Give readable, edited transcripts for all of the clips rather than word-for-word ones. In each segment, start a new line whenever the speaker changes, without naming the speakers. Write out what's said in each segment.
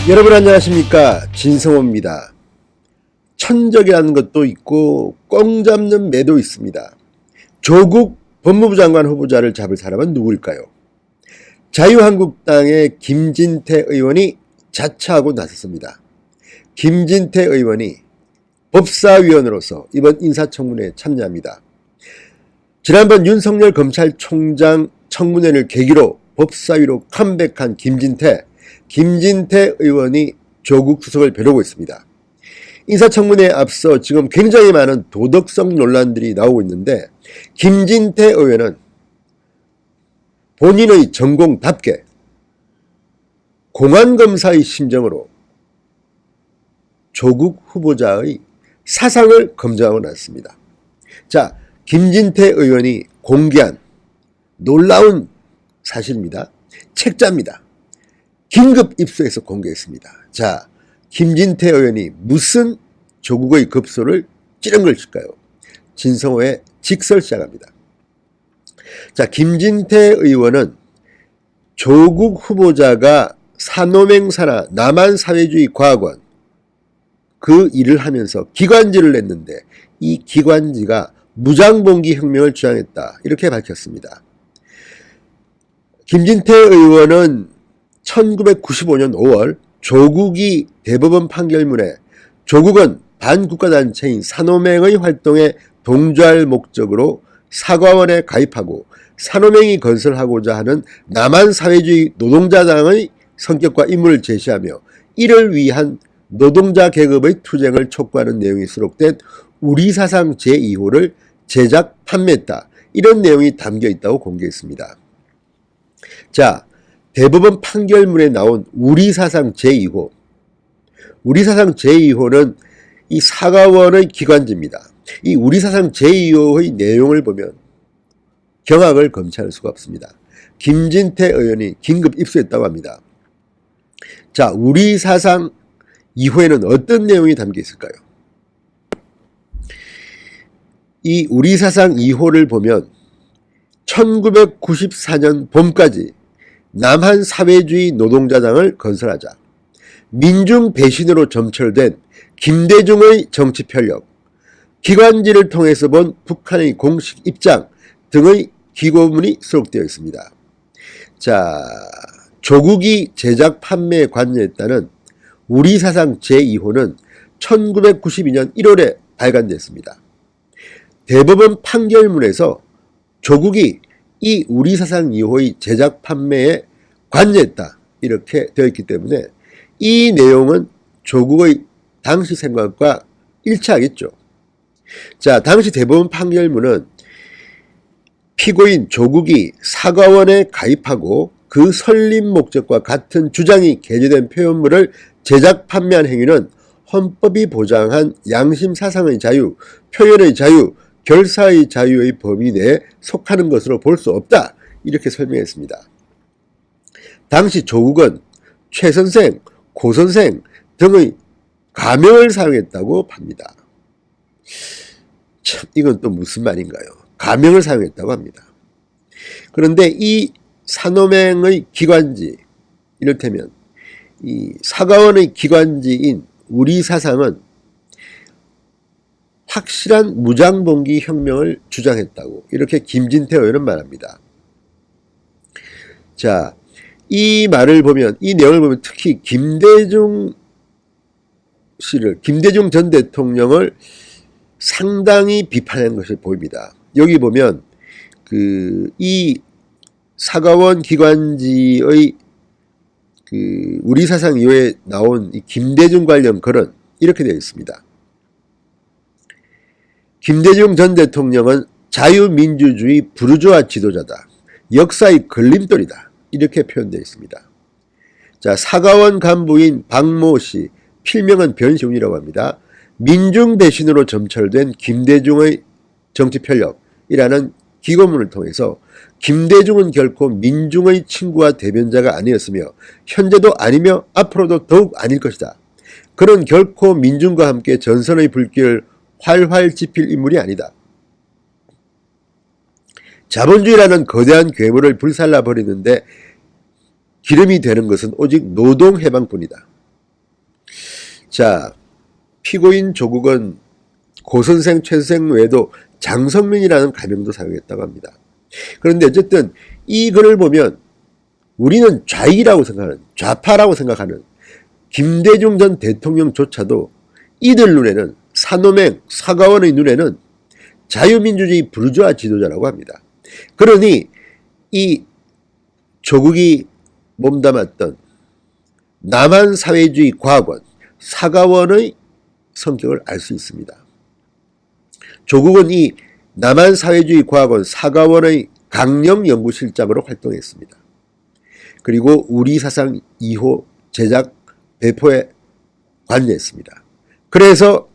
여러분 안녕하십니까, 진성호입니다. 천적이라는 것도 있고 꽁 잡는 매도 있습니다. 조국 법무부 장관 후보자를 잡을 사람은 누구일까요? 자유한국당의 김진태 의원이 자처하고 나섰습니다. 김진태 의원이 법사위원으로서 이번 인사청문회에 참여합니다. 지난번 윤석열 검찰총장 청문회를 계기로 법사위로 컴백한 김진태 의원이 조국 수석을 벼르고 있습니다. 인사청문회에 앞서 지금 굉장히 많은 도덕성 논란들이 나오고 있는데, 김진태 의원은 본인의 전공답게 공안검사의 심정으로 조국 후보자의 사상을 검증하고 나섰습니다. 자, 김진태 의원이 공개한 놀라운 사실입니다. 책자입니다. 긴급 입수해서 공개했습니다. 자, 김진태 의원이 무슨 조국의 급소를 찌른 것일까요? 진성호의 직설 시작합니다. 자, 김진태 의원은 조국 후보자가 산호맹사나 남한사회주의과학원 그 일을 하면서 기관지를 냈는데 이 기관지가 무장봉기 혁명을 주장했다, 이렇게 밝혔습니다. 김진태 의원은 1995년 5월 조국이 대법원 판결문에 조국은 반국가단체인 산호맹의 활동에 동조할 목적으로 사과원에 가입하고 산호맹이 건설하고자 하는 남한사회주의 노동자당의 성격과 임무를 제시하며 이를 위한 노동자 계급의 투쟁을 촉구하는 내용이 수록된 우리사상 제2호를 제작 판매했다, 이런 내용이 담겨 있다고 공개했습니다. 자, 대법원 판결문에 나온 우리사상 제2호, 우리사상 제2호는 이 사과원의 기관지입니다. 이 우리사상 제2호의 내용을 보면 경악을 금치할 수가 없습니다. 김진태 의원이 긴급 입수했다고 합니다. 자, 우리사상 2호에는 어떤 내용이 담겨 있을까요? 이 우리사상 2호를 보면 1994년 봄까지 남한사회주의 노동자당을 건설하자, 민중 배신으로 점철된 김대중의 정치 편력, 기관지를 통해서 본 북한의 공식 입장 등의 기고문이 수록되어 있습니다. 자, 조국이 제작 판매에 관여했다는 우리사상 제2호는 1992년 1월에 발간됐습니다. 대법원 판결문에서 조국이 이 우리사상 2호의 제작 판매에 관여했다, 이렇게 되어 있기 때문에 이 내용은 조국의 당시 생각과 일치하겠죠. 자, 당시 대법원 판결문은 피고인 조국이 사과원에 가입하고 그 설립 목적과 같은 주장이 게재된 표현물을 제작 판매한 행위는 헌법이 보장한 양심 사상의 자유, 표현의 자유, 결사의 자유의 범위 내에 속하는 것으로 볼 수 없다, 이렇게 설명했습니다. 당시 조국은 최선생, 고선생 등의 가명을 사용했다고 합니다. 참, 이건 또 무슨 말인가요? 가명을 사용했다고 합니다. 그런데 이 산호맹의 기관지, 이를테면 이 사과원의 기관지인 우리사상은 확실한 무장봉기 혁명을 주장했다고, 이렇게 김진태 의원은 말합니다. 자, 이 말을 보면, 이 내용을 보면 특히 김대중 전 대통령을 상당히 비판한 것이 보입니다. 여기 보면 이 사과원 기관지의 우리사상 이후에 나온 이 김대중 관련 글은 이렇게 되어 있습니다. 김대중 전 대통령은 자유민주주의 부르주아 지도자다, 역사의 걸림돌이다, 이렇게 표현되어 있습니다. 자, 사과원 간부인 박모 씨, 필명은 변시훈이라고 합니다. 민중 배신으로 점철된 김대중의 정치 편력이라는 기고문을 통해서 김대중은 결코 민중의 친구와 대변자가 아니었으며 현재도 아니며 앞으로도 더욱 아닐 것이다. 그는 결코 민중과 함께 전선의 불길을 활활 지필 인물이 아니다. 자본주의라는 거대한 괴물을 불살라버리는데 기름이 되는 것은 오직 노동해방뿐이다. 자, 피고인 조국은 고 선생, 최 선생 외에도 장성민이라는 가명도 사용했다고 합니다. 그런데 어쨌든 이 글을 보면 우리는 좌익이라고 생각하는, 좌파라고 생각하는 김대중 전 대통령조차도 이들 눈에는, 산호맹, 사과원의 눈에는 자유민주주의 부르주아 지도자라고 합니다. 그러니 이 조국이 몸담았던 남한사회주의 과학원, 사과원의 성격을 알 수 있습니다. 조국은 이 남한사회주의 과학원, 사과원의 강령연구실장으로 활동했습니다. 그리고 우리사상 2호 제작, 배포에 관여했습니다. 그래서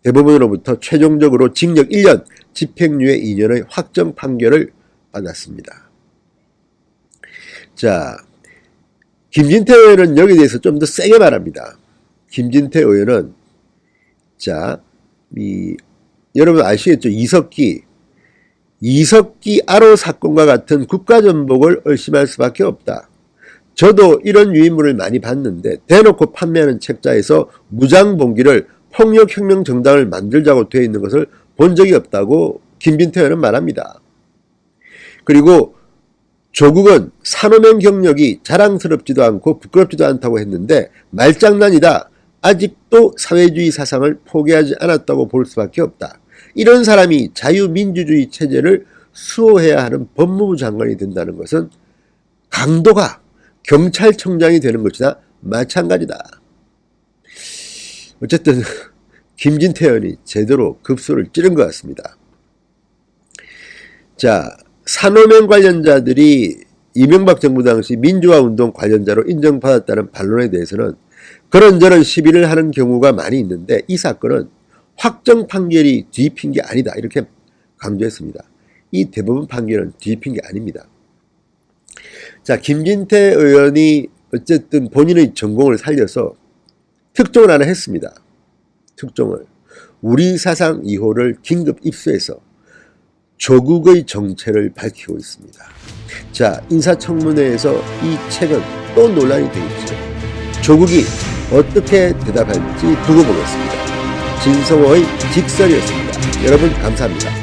대법원으로부터 최종적으로 징역 1년, 집행유예 2년의 확정 판결을 받았습니다. 자, 김진태 의원은 여기에 대해서 좀 더 세게 말합니다. 김진태 의원은, 자, 여러분 아시겠죠? 이석기 아로 사건과 같은 국가전복을 의심할 수밖에 없다. 저도 이런 유인물을 많이 봤는데 대놓고 판매하는 책자에서 무장봉기를 폭력혁명정당을 만들자고 되어 있는 것을 본 적이 없다고 김진태 의원은 말합니다. 그리고 조국은 산호맹 경력이 자랑스럽지도 않고 부끄럽지도 않다고 했는데 말장난이다. 아직도 사회주의 사상을 포기하지 않았다고 볼 수밖에 없다. 이런 사람이 자유민주주의 체제를 수호해야 하는 법무부 장관이 된다는 것은 강도가 경찰청장이 되는 것이나 마찬가지다. 어쨌든 김진태 의원이 제대로 급소를 찌른 것 같습니다. 자, 산호맹 관련자들이 이명박 정부 당시 민주화운동 관련자로 인정받았다는 반론에 대해서는 그런저런 시비를 하는 경우가 많이 있는데 이 사건은 확정 판결이 뒤집힌 게 아니다 이렇게 강조했습니다. 이 대법원 판결은 뒤집힌 게 아닙니다. 자, 김진태 의원이 어쨌든 본인의 전공을 살려서 특종을 하나 했습니다. 특종을 우리사상 2호를 긴급 입수해서 조국의 정체를 밝히고 있습니다. 자, 인사청문회에서 이 책은 또 논란이 되겠죠. 조국이 어떻게 대답할지 두고 보겠습니다. 진성호의 직설이었습니다. 여러분 감사합니다.